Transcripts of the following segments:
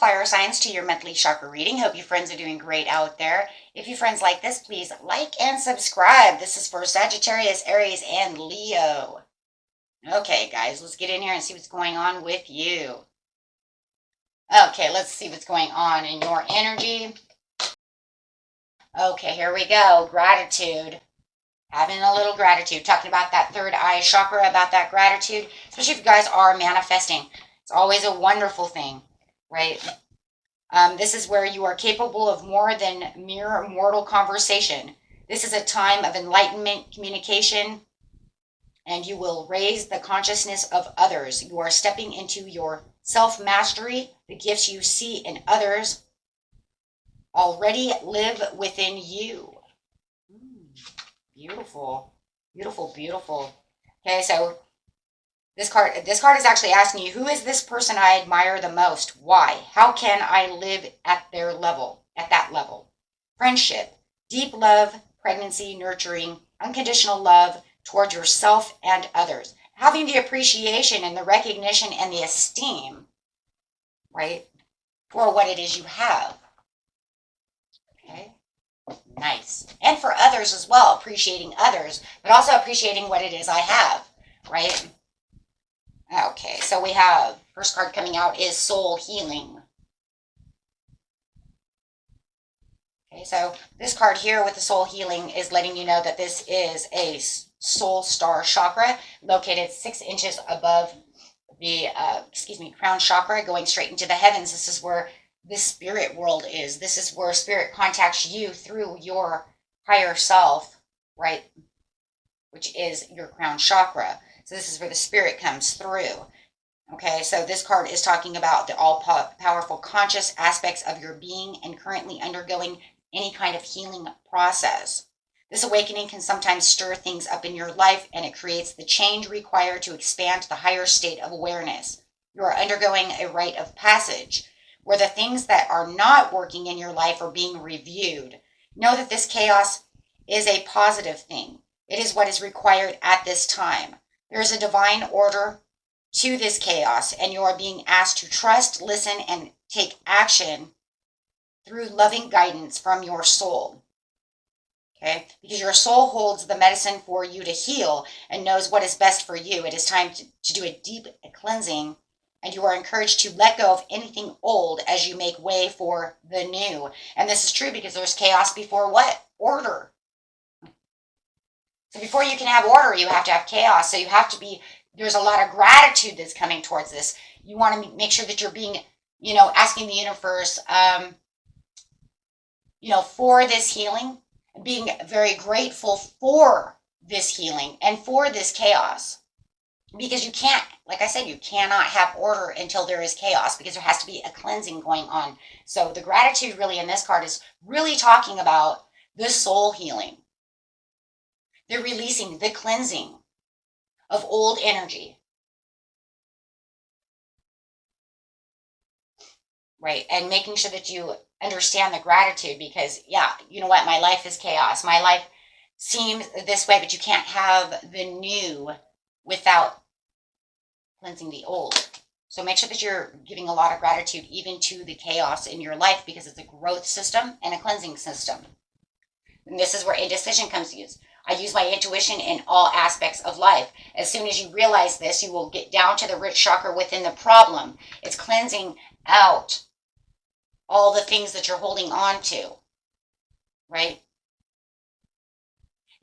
fire signs to your monthly chakra reading. Hope you friends are doing great out there. If you friends like this, please like and subscribe. This is for Sagittarius, Aries, and Leo. Okay, guys, let's get in here and see what's going on with you. Okay, let's see what's going on in your energy. Okay, here we go. Gratitude. Having a little gratitude. Talking about that third eye chakra, about that gratitude. Especially if you guys are manifesting. It's always a wonderful thing, right? This is where you are capable of more than mere mortal conversation. This is a time of enlightenment, communication, and you will raise the consciousness of others. You are stepping into your self-mastery. The gifts you see in others already live within you. Beautiful, beautiful, beautiful. Okay, so this card is actually asking you, who is this person I admire the most? Why? How can I live at their level, at that level? Friendship, deep love, pregnancy, nurturing, unconditional love toward yourself and others. Having the appreciation and the recognition and the esteem, right, for what it is you have. Okay, nice. And for others as well, appreciating others, but also appreciating what it is I have, right? Okay, so we have, first card coming out is Soul Healing. Okay, so this card here with the Soul Healing is letting you know that this is a soul star chakra located 6 inches above the, crown chakra, going straight into the heavens. This is where the spirit world is. This is where spirit contacts you through your higher self, right? Which is your crown chakra. So this is where the spirit comes through. Okay, so this card is talking about the all-powerful conscious aspects of your being and currently undergoing any kind of healing process. This awakening can sometimes stir things up in your life, and it creates the change required to expand to the higher state of awareness. You are undergoing a rite of passage where the things that are not working in your life are being reviewed. Know that this chaos is a positive thing. It is what is required at this time. There is a divine order to this chaos, and you are being asked to trust, listen, and take action through loving guidance from your soul. Okay? Because your soul holds the medicine for you to heal and knows what is best for you. It is time to do a deep cleansing, and you are encouraged to let go of anything old as you make way for the new. And this is true because there's chaos before what? Order. So before you can have order, you have to have chaos. So you have to be, there's a lot of gratitude that's coming towards this. You want to make sure that you're being, asking the universe, for this healing, being very grateful for this healing and for this chaos. Because you can't, like I said, you cannot have order until there is chaos, because there has to be a cleansing going on. So the gratitude really in this card is really talking about the soul healing. The releasing, the cleansing of old energy. Right, and making sure that you understand the gratitude, because, yeah, you know what, my life is chaos. My life seems this way, but you can't have the new without cleansing the old. So make sure that you're giving a lot of gratitude even to the chaos in your life, because it's a growth system and a cleansing system. And this is where indecision comes to use. I use my intuition in all aspects of life. As soon as you realize this, you will get down to the root chakra within the problem. It's cleansing out all the things that you're holding on to, right?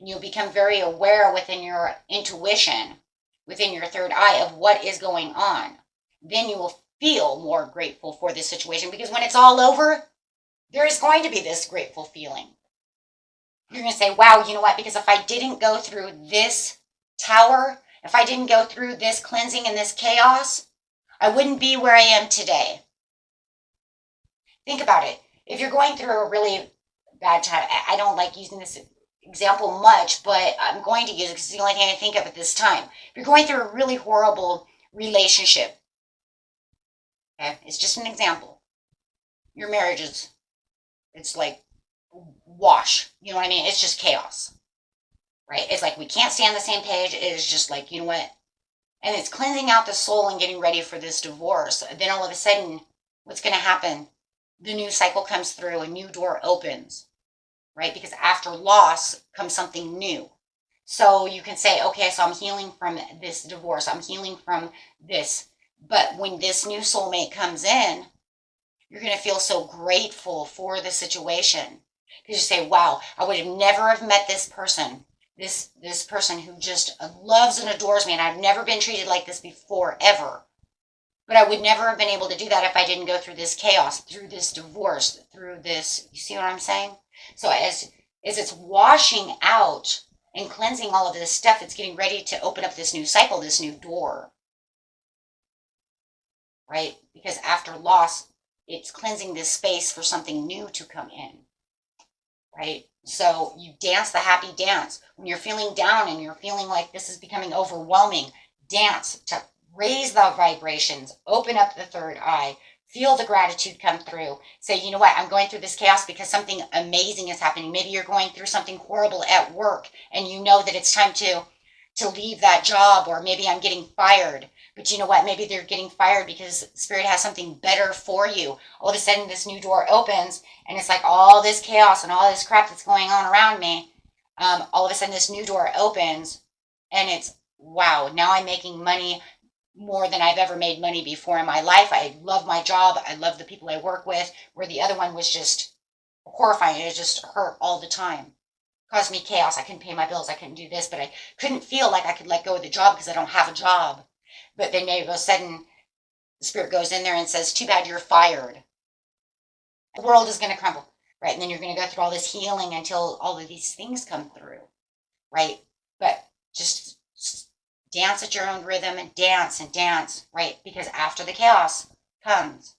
And you'll become very aware within your intuition, within your third eye, of what is going on. Then you will feel more grateful for this situation, because when it's all over, there is going to be this grateful feeling. You're going to say, wow, you know what? Because if I didn't go through this tower, if I didn't go through this cleansing and this chaos, I wouldn't be where I am today. Think about it. If you're going through a really bad time, I don't like using this example much, but I'm going to use it because it's the only thing I think of at this time. If you're going through a really horrible relationship, okay, it's just an example. Your marriage it's like wash. You know what I mean? It's just chaos, right? It's like we can't stay on the same page. It is just like, you know what? And it's cleansing out the soul and getting ready for this divorce. Then all of a sudden, what's going to happen? The new cycle comes through, a new door opens, right? Because after loss comes something new. So you can say, okay, so I'm healing from this divorce. I'm healing from this. But when this new soulmate comes in, you're going to feel so grateful for the situation. Because you say, wow, I would have never have met this person, this person who just loves and adores me, and I've never been treated like this before, ever. But I would never have been able to do that if I didn't go through this chaos, through this divorce, through this. You see what I'm saying? So as it's washing out and cleansing all of this stuff, it's getting ready to open up this new cycle, this new door. Right? Because after loss, it's cleansing this space for something new to come in. Right? So you dance the happy dance. When you're feeling down and you're feeling like this is becoming overwhelming, dance to raise the vibrations, open up the third eye, feel the gratitude come through. Say, you know what, I'm going through this chaos because something amazing is happening. Maybe you're going through something horrible at work and you know that it's time to leave that job, or maybe I'm getting fired. But you know what? Maybe they're getting fired because Spirit has something better for you. All of a sudden, this new door opens, and it's like all this chaos and all this crap that's going on around me. All of a sudden, this new door opens, and it's, wow, now I'm making money more than I've ever made money before in my life. I love my job. I love the people I work with, where the other one was just horrifying. It just hurt all the time. Caused me chaos. I couldn't pay my bills. I couldn't do this, but I couldn't feel like I could let go of the job because I don't have a job. But then maybe all of a sudden, the Spirit goes in there and says, too bad you're fired. The world is going to crumble, right? And then you're going to go through all this healing until all of these things come through, right? But just dance at your own rhythm and dance, right? Because after the chaos comes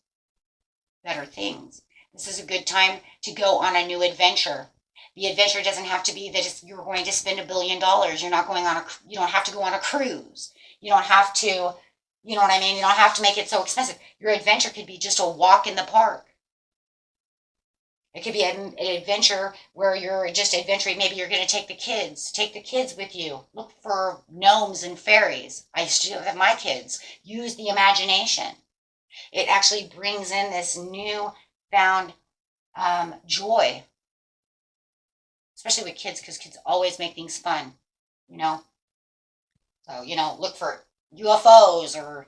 better things. This is a good time to go on a new adventure. The adventure doesn't have to be that you're going to spend $1 billion. You're not going on you don't have to go on a cruise. You don't have to, you know what I mean? You don't have to make it so expensive. Your adventure could be just a walk in the park. It could be an adventure where you're just adventuring. Maybe you're going to take the kids with you. Look for gnomes and fairies. I used to do it with my kids. Use the imagination. It actually brings in this new found joy, especially with kids, because kids always make things fun, you know. So, you know, look for UFOs or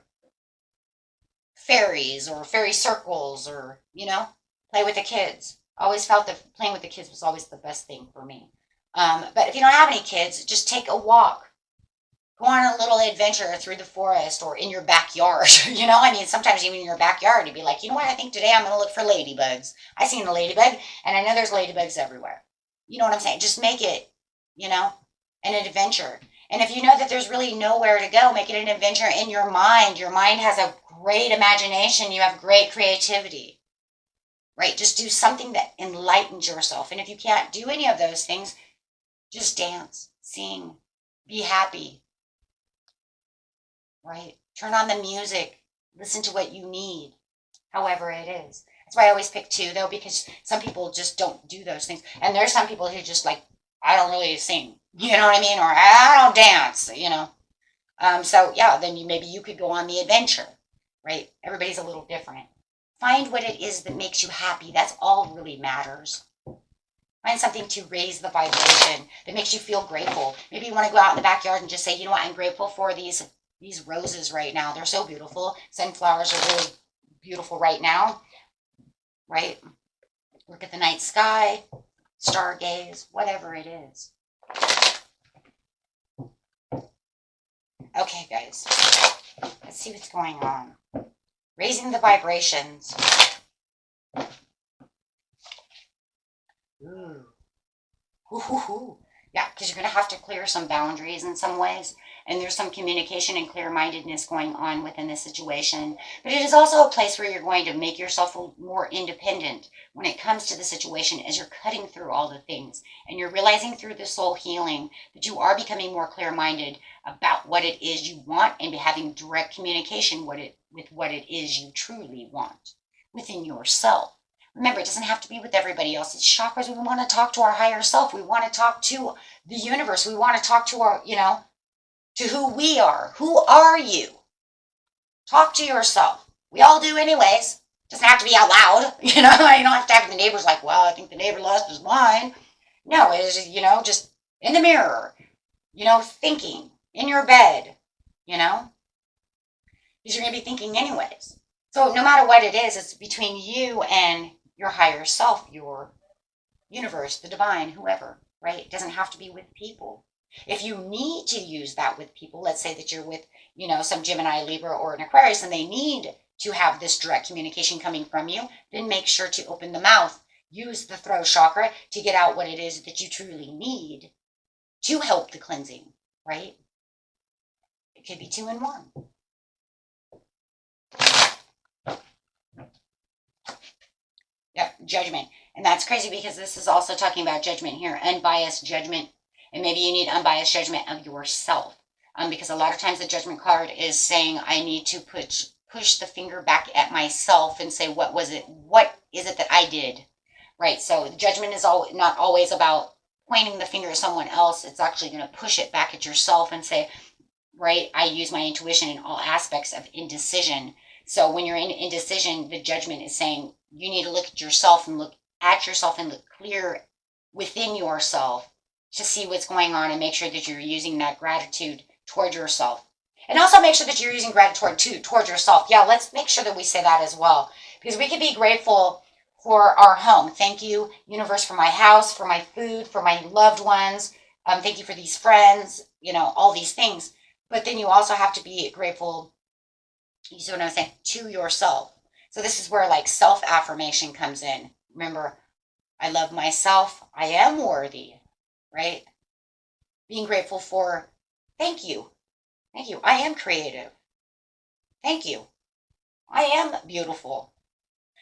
fairies or fairy circles, or, you know, play with the kids. Always felt that playing with the kids was always the best thing for me. But if you don't have any kids, just take a walk. Go on a little adventure through the forest or in your backyard. You know, I mean, sometimes even in your backyard, you'd be like, you know what, I think today I'm going to look for ladybugs. I seen a ladybug, and I know there's ladybugs everywhere. You know what I'm saying? Just make it, you know, an adventure. And if you know that there's really nowhere to go, make it an adventure in your mind. Your mind has a great imagination. You have great creativity, right? Just do something that enlightens yourself. And if you can't do any of those things, just dance, sing, be happy, right? Turn on the music, listen to what you need, however it is. That's why I always pick two, though, because some people just don't do those things. And there's some people who just like, I don't really sing, you know what I mean? Or I don't dance, you know? So yeah, then maybe you could go on the adventure, right? Everybody's a little different. Find what it is that makes you happy. That's all really matters. Find something to raise the vibration that makes you feel grateful. Maybe you want to go out in the backyard and just say, you know what, I'm grateful for these roses right now. They're so beautiful. Sunflowers are really beautiful right now, right? Look at the night sky, stargaze, whatever it is. Okay, guys, let's see what's going on. Raising the vibrations. Ooh. Ooh. Yeah, because you're going to have to clear some boundaries in some ways. And there's some communication and clear-mindedness going on within this situation. But it is also a place where you're going to make yourself more independent when it comes to the situation as you're cutting through all the things. And you're realizing through the soul healing that you are becoming more clear-minded about what it is you want and having direct communication with what it is you truly want within yourself. Remember, it doesn't have to be with everybody else. It's chakras. We want to talk to our higher self. We want to talk to the universe. We want to talk to our, to who we are. Who are you? Talk to yourself. We all do anyways. Doesn't have to be out loud, you know. You don't have to have the neighbors like, well, I think the neighbor lost his mind. No, it is, you know, just in the mirror, you know, thinking in your bed, you know, because you're going to be thinking anyways. So no matter what it is, it's between you and your higher self, your universe, the divine, whoever, right? It doesn't have to be with people. If you need to use that with people, let's say that you're with, you know, some Gemini, Libra, or an Aquarius, and they need to have this direct communication coming from you, then make sure to open the mouth. Use the throat chakra to get out what it is that you truly need to help the cleansing, right? It could be 2 in 1. Yep, judgment. And that's crazy because this is also talking about judgment here, unbiased judgment. And maybe you need unbiased judgment of yourself. Because a lot of times the judgment card is saying I need to push the finger back at myself and say, what was it? What is it that I did? Right? So the judgment is not always about pointing the finger at someone else. It's actually going to push it back at yourself and say, right, I use my intuition in all aspects of indecision. So when you're in indecision, the judgment is saying you need to look at yourself and look clear within yourself to see what's going on and make sure that you're using that gratitude toward yourself. And also make sure that you're using gratitude toward yourself. Yeah, let's make sure that we say that as well. Because we can be grateful for our home. Thank you, universe, for my house, for my food, for my loved ones. Thank you for these friends, you know, all these things. But then you also have to be grateful, you see what I'm saying, to yourself. So this is where like self-affirmation comes in. Remember, I love myself. I am worthy, right? Being grateful for, thank you. Thank you. I am creative. Thank you. I am beautiful.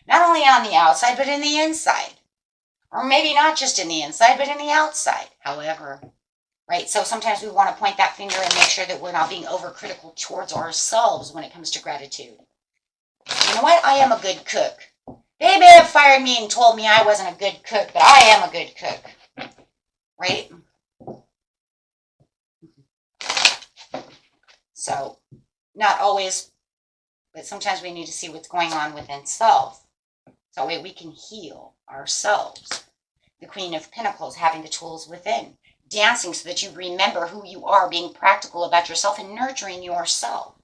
Not only on the outside, but in the inside. Or maybe not just in the inside, but in the outside. However, right? So sometimes we want to point that finger and make sure that we're not being overcritical towards ourselves when it comes to gratitude. You know what? I am a good cook. They may have fired me and told me I wasn't a good cook, but I am a good cook. Right? So, not always, but sometimes we need to see what's going on within self. So that way we can heal ourselves. The Queen of Pentacles, having the tools within. Dancing so that you remember who you are, being practical about yourself and nurturing yourself.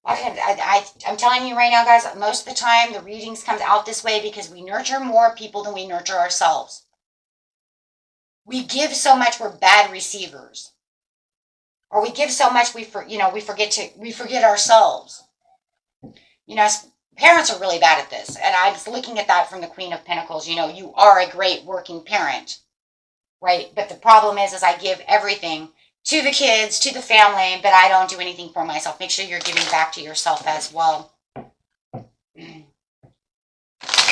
I'm telling you right now, guys, most of the time the readings comes out this way because we nurture more people than we nurture ourselves. We give so much, we're bad receivers. Or we give so much, we forget ourselves. You know, parents are really bad at this. And I was looking at that from the Queen of Pentacles. You know, you are a great working parent, right? But the problem is I give everything to the kids, to the family, but I don't do anything for myself. Make sure you're giving back to yourself as well.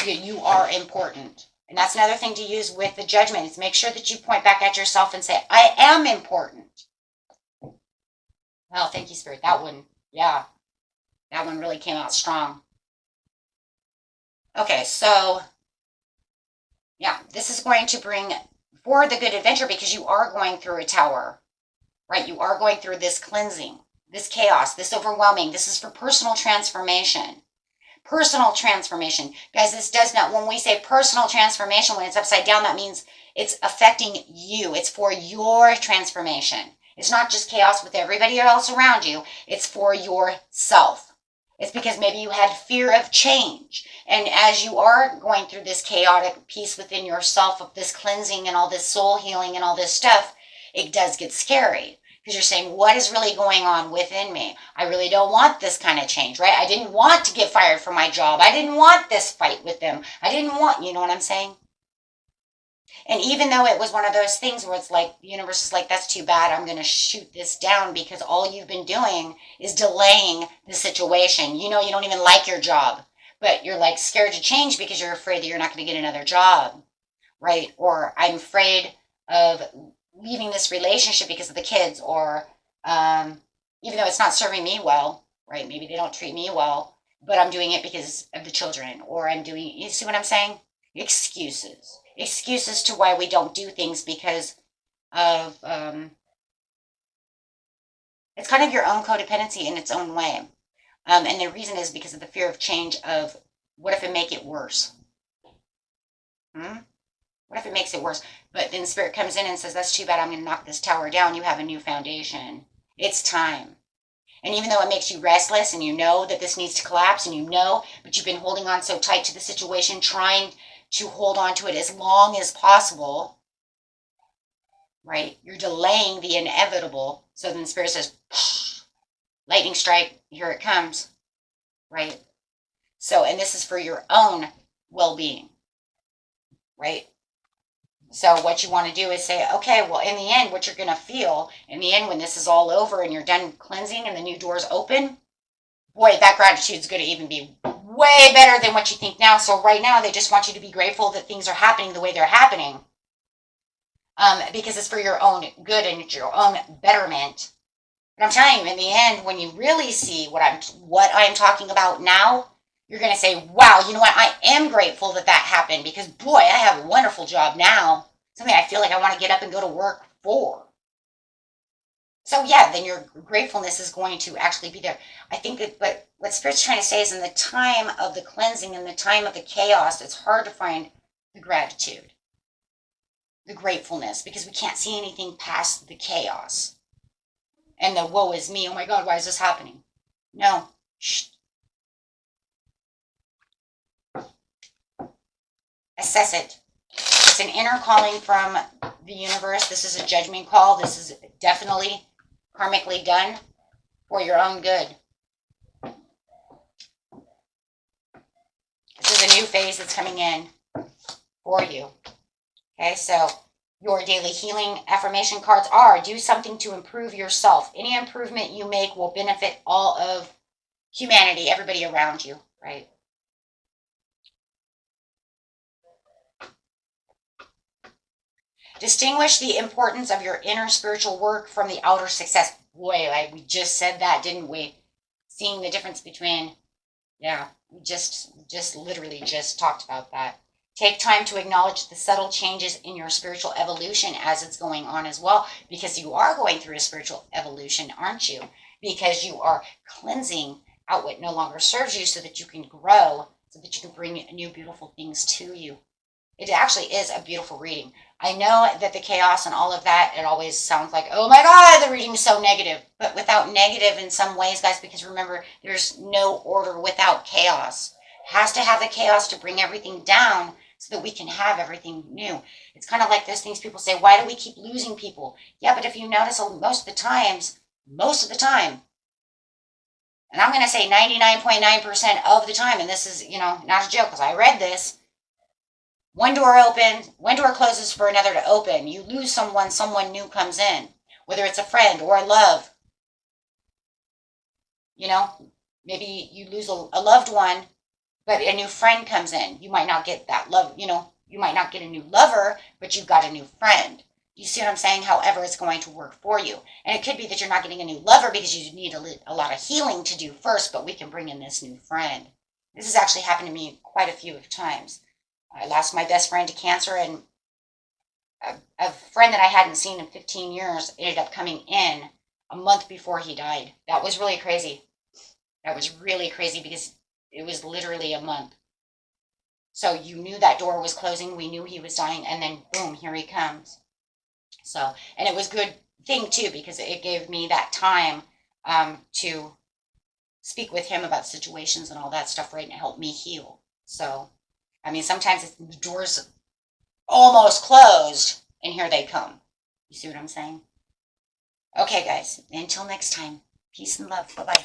You are important. And that's another thing to use with the judgment is make sure that you point back at yourself and say, I am important. Well, thank you, Spirit. That one, yeah. That one really came out strong. Okay, so, yeah, this is going to bring forward the good adventure because you are going through a tower, right? You are going through this cleansing, this chaos, this overwhelming. This is for personal transformation. Personal transformation. Guys, this does not, when we say personal transformation, when it's upside down, that means it's affecting you. It's for your transformation. It's not just chaos with everybody else around you. It's for yourself. It's because maybe you had fear of change. And as you are going through this chaotic piece within yourself of this cleansing and all this soul healing and all this stuff, it does get scary. Because you're saying, what is really going on within me? I really don't want this kind of change, right? I didn't want to get fired from my job. I didn't want this fight with them. I didn't want, you know what I'm saying? And even though it was one of those things where it's like, the universe is like, that's too bad, I'm going to shoot this down because all you've been doing is delaying the situation. You know, you don't even like your job, but you're like scared to change because you're afraid that you're not going to get another job, right? Or I'm afraid of leaving this relationship because of the kids, or even though it's not serving me well, right? Maybe they don't treat me well, but I'm doing it because of the children, or I'm doing, you see what I'm saying? Excuses. Excuses to why we don't do things because of, it's kind of your own codependency in its own way. And the reason is because of the fear of change of what if it make it worse? What if it makes it worse? But then Spirit comes in and says, that's too bad. I'm going to knock this tower down. You have a new foundation. It's time. And even though it makes you restless and you know that this needs to collapse and you know, but you've been holding on so tight to the situation, trying to hold on to it as long as possible, right? You're delaying the inevitable. So then Spirit says, lightning strike, here it comes, right? So, and this is for your own well-being, right? So what you want to do is say, okay, well, in the end, what you're going to feel, in the end, when this is all over and you're done cleansing and the new doors open, boy, that gratitude is going to even be way better than what you think now. So right now, they just want you to be grateful that things are happening the way they're happening, because it's for your own good and your own betterment. But I'm telling you, in the end, when you really see what I'm talking about now, you're going to say, wow, you know what? I am grateful that happened, because boy, I have a wonderful job now. Something I feel like I want to get up and go to work for. So yeah, then your gratefulness is going to actually be there. I think that what Spirit's trying to say is, in the time of the cleansing and the time of the chaos, it's hard to find the gratitude, the gratefulness, because we can't see anything past the chaos. And the woe is me, oh my God, why is this happening? No. Shh. Assess it. It's an inner calling from the universe. This is a judgment call. This is definitely karmically done for your own good. This is a new phase that's coming in for you. Okay, so your daily healing affirmation cards are: do something to improve yourself. Any improvement you make will benefit all of humanity, everybody around you, right? Distinguish the importance of your inner spiritual work from the outer success. Boy, we just said that, didn't we? Seeing the difference between, yeah, we just literally just talked about that. Take time to acknowledge the subtle changes in your spiritual evolution as it's going on as well, because you are going through a spiritual evolution, aren't you? Because you are cleansing out what no longer serves you so that you can grow, so that you can bring new beautiful things to you. It actually is a beautiful reading. I know that the chaos and all of that, it always sounds like, oh my God, the reading is so negative. But without negative in some ways, guys, because remember, there's no order without chaos. It has to have the chaos to bring everything down so that we can have everything new. It's kind of like those things people say, why do we keep losing people? Yeah, but if you notice, most of the time, and I'm going to say 99.9% of the time, and this is, not a joke because I read this, one door opens, one door closes for another to open. You lose someone new comes in, whether it's a friend or a love. Maybe you lose a loved one, but a new friend comes in. You might not get that love, you might not get a new lover, but you've got a new friend. You see what I'm saying? However, it's going to work for you. And it could be that you're not getting a new lover because you need a lot of healing to do first, but we can bring in this new friend. This has actually happened to me quite a few times. I lost my best friend to cancer, and a friend that I hadn't seen in 15 years ended up coming in a month before he died. That was really crazy. That was really crazy because it was literally a month. So you knew that door was closing. We knew he was dying, and then boom, here he comes. So, and it was a good thing too, because it gave me that time to speak with him about situations and all that stuff, right, and help me heal. So, I mean, sometimes the door's almost closed, and here they come. You see what I'm saying? Okay, guys, until next time, peace and love. Bye-bye.